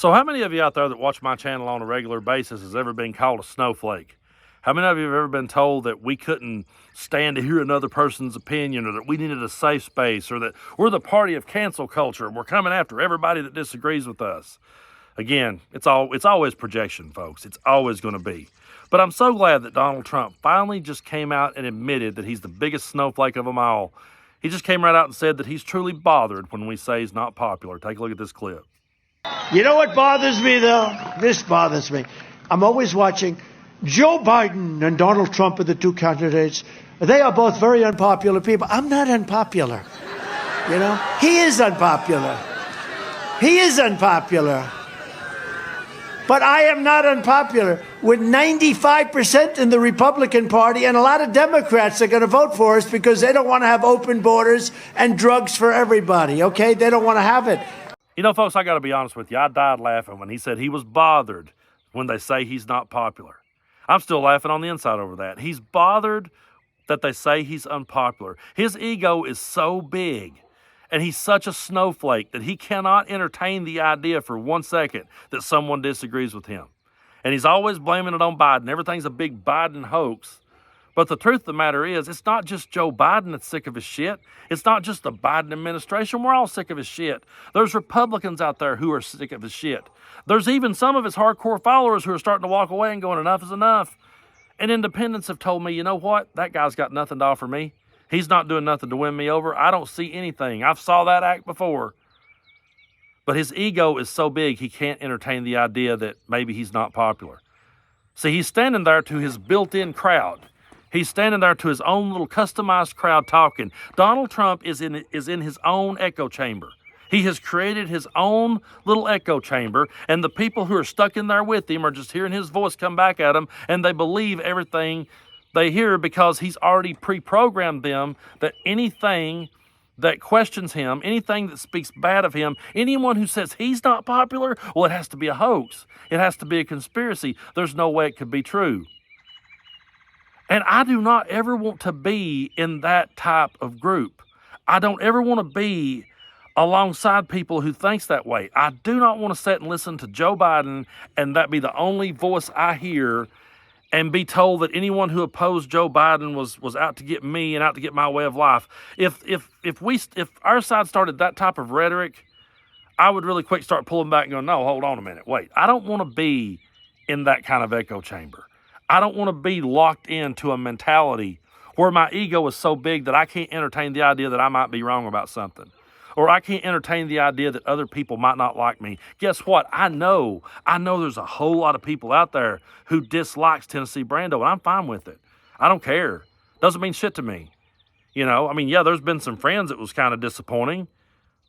So how many of you out there that watch my channel on a regular basis has ever been called a snowflake? How many of you have ever been told that we couldn't stand to hear another person's opinion, or that we needed a safe space, or that we're the party of cancel culture and we're coming after everybody that disagrees with us? Again, it's always projection, folks. It's always going to be. But I'm so glad that Donald Trump finally just came out and admitted that he's the biggest snowflake of them all. He just came right out and said that he's truly bothered when we say he's not popular. Take a look at this clip. You know what bothers me, though? This bothers me. I'm always watching. Joe Biden and Donald Trump are the two candidates. They are both very unpopular people. I'm not unpopular. You know? He is unpopular. He is unpopular. But I am not unpopular. With 95% in the Republican Party, and a lot of Democrats are going to vote for us because they don't want to have open borders and drugs for everybody, okay? They don't want to have it. You know, folks, I got to be honest with you. I died laughing when he said he was bothered when they say he's not popular. I'm still laughing on the inside over that. He's bothered that they say he's unpopular. His ego is so big, and he's such a snowflake that he cannot entertain the idea for 1 second that someone disagrees with him. And he's always blaming it on Biden. Everything's a big Biden hoax. But the truth of the matter is, it's not just Joe Biden that's sick of his shit. It's not just the Biden administration. We're all sick of his shit. There's Republicans out there who are sick of his shit. There's even some of his hardcore followers who are starting to walk away and going, enough is enough. And independents have told me, you know what? That guy's got nothing to offer me. He's not doing nothing to win me over. I don't see anything. I've saw that act before. But his ego is so big, he can't entertain the idea that maybe he's not popular. See, he's standing there to his built-in crowd. He's standing there to his own little customized crowd talking. Donald Trump is in his own echo chamber. He has created his own little echo chamber, and the people who are stuck in there with him are just hearing his voice come back at them, and they believe everything they hear because he's already pre-programmed them that anything that questions him, anything that speaks bad of him, anyone who says he's not popular, well, it has to be a hoax. It has to be a conspiracy. There's no way it could be true. And I do not ever want to be in that type of group. I don't ever want to be alongside people who thinks that way. I do not want to sit and listen to Joe Biden and that be the only voice I hear and be told that anyone who opposed Joe Biden was out to get me and out to get my way of life. If our side started that type of rhetoric, I would really quick start pulling back and go, no, hold on a minute, wait. I don't want to be in that kind of echo chamber. I don't want to be locked into a mentality where my ego is so big that I can't entertain the idea that I might be wrong about something. Or I can't entertain the idea that other people might not like me. Guess what? I know there's a whole lot of people out there who dislikes Tennessee Brando, and I'm fine with it. I don't care. Doesn't mean shit to me. You know, I mean, yeah, there's been some friends that was kind of disappointing.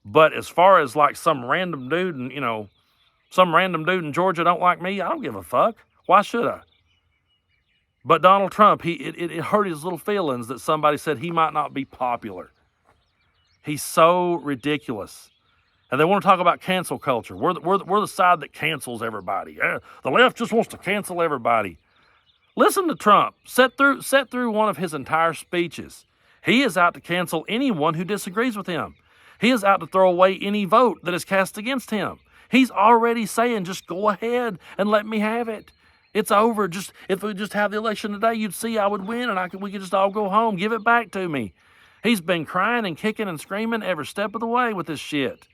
But as far as like some random dude in Georgia don't like me, I don't give a fuck. Why should I? But Donald Trump, it hurt his little feelings that somebody said he might not be popular. He's so ridiculous. And they want to talk about cancel culture. We're the side that cancels everybody. The left just wants to cancel everybody. Listen to Trump. Set through one of his entire speeches. He is out to cancel anyone who disagrees with him. He is out to throw away any vote that is cast against him. He's already saying, just go ahead and let me have it. It's over. If we just have the election today, you'd see I would win, and we could just all go home. Give it back to me. He's been crying and kicking and screaming every step of the way with this shit.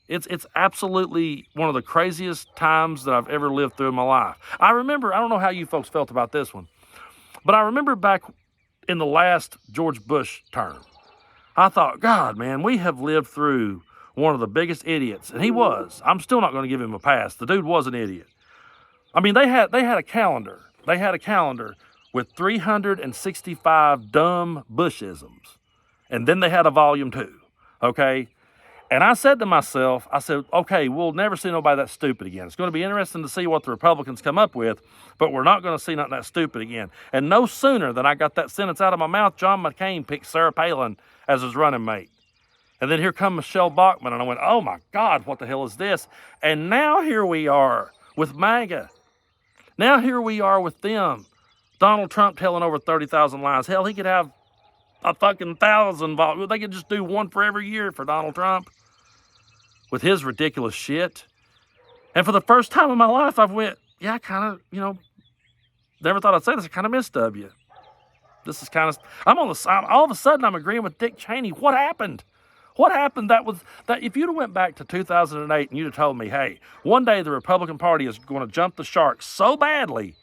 It's absolutely one of the craziest times that I've ever lived through in my life. I don't know how you folks felt about this one, but I remember back in the last George Bush term, I thought, God, man, we have lived through one of the biggest idiots, and he was. I'm still not going to give him a pass. The dude was an idiot. I mean, they had a calendar. They had a calendar with 365 dumb Bushisms. And then they had a volume 2, okay? And I said to myself, okay, we'll never see nobody that stupid again. It's going to be interesting to see what the Republicans come up with, but we're not going to see nothing that stupid again. And no sooner than I got that sentence out of my mouth, John McCain picked Sarah Palin as his running mate. And then here come Michelle Bachmann, and I went, oh my God, what the hell is this? And now here we are with MAGA. Now here we are with them. Donald Trump telling over 30,000 lies. Hell, he could have a fucking 1,000 votes. They could just do one for every year for Donald Trump with his ridiculous shit. And for the first time in my life, I've went, yeah, I kind of, never thought I'd say this. I kind of miss W. This is kind of, all of a sudden I'm agreeing with Dick Cheney. What happened? What happened? That if you'd have went back to 2008 and you'd have told me, hey, one day the Republican Party is going to jump the shark so badly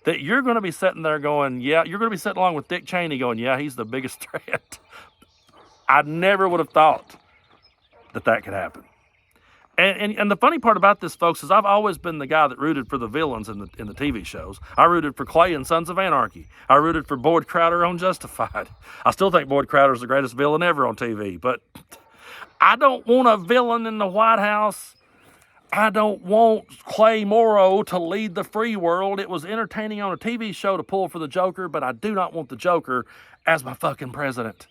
that you're going to be sitting there going, yeah, you're going to be sitting along with Dick Cheney going, yeah, he's the biggest threat. I never would have thought that could happen. And the funny part about this, folks, is I've always been the guy that rooted for the villains in the TV shows. I rooted for Clay in Sons of Anarchy. I rooted for Boyd Crowder on Justified. I still think Boyd Crowder is the greatest villain ever on TV. But I don't want a villain in the White House. I don't want Clay Morrow to lead the free world. It was entertaining on a TV show to pull for the Joker, but I do not want the Joker as my fucking president.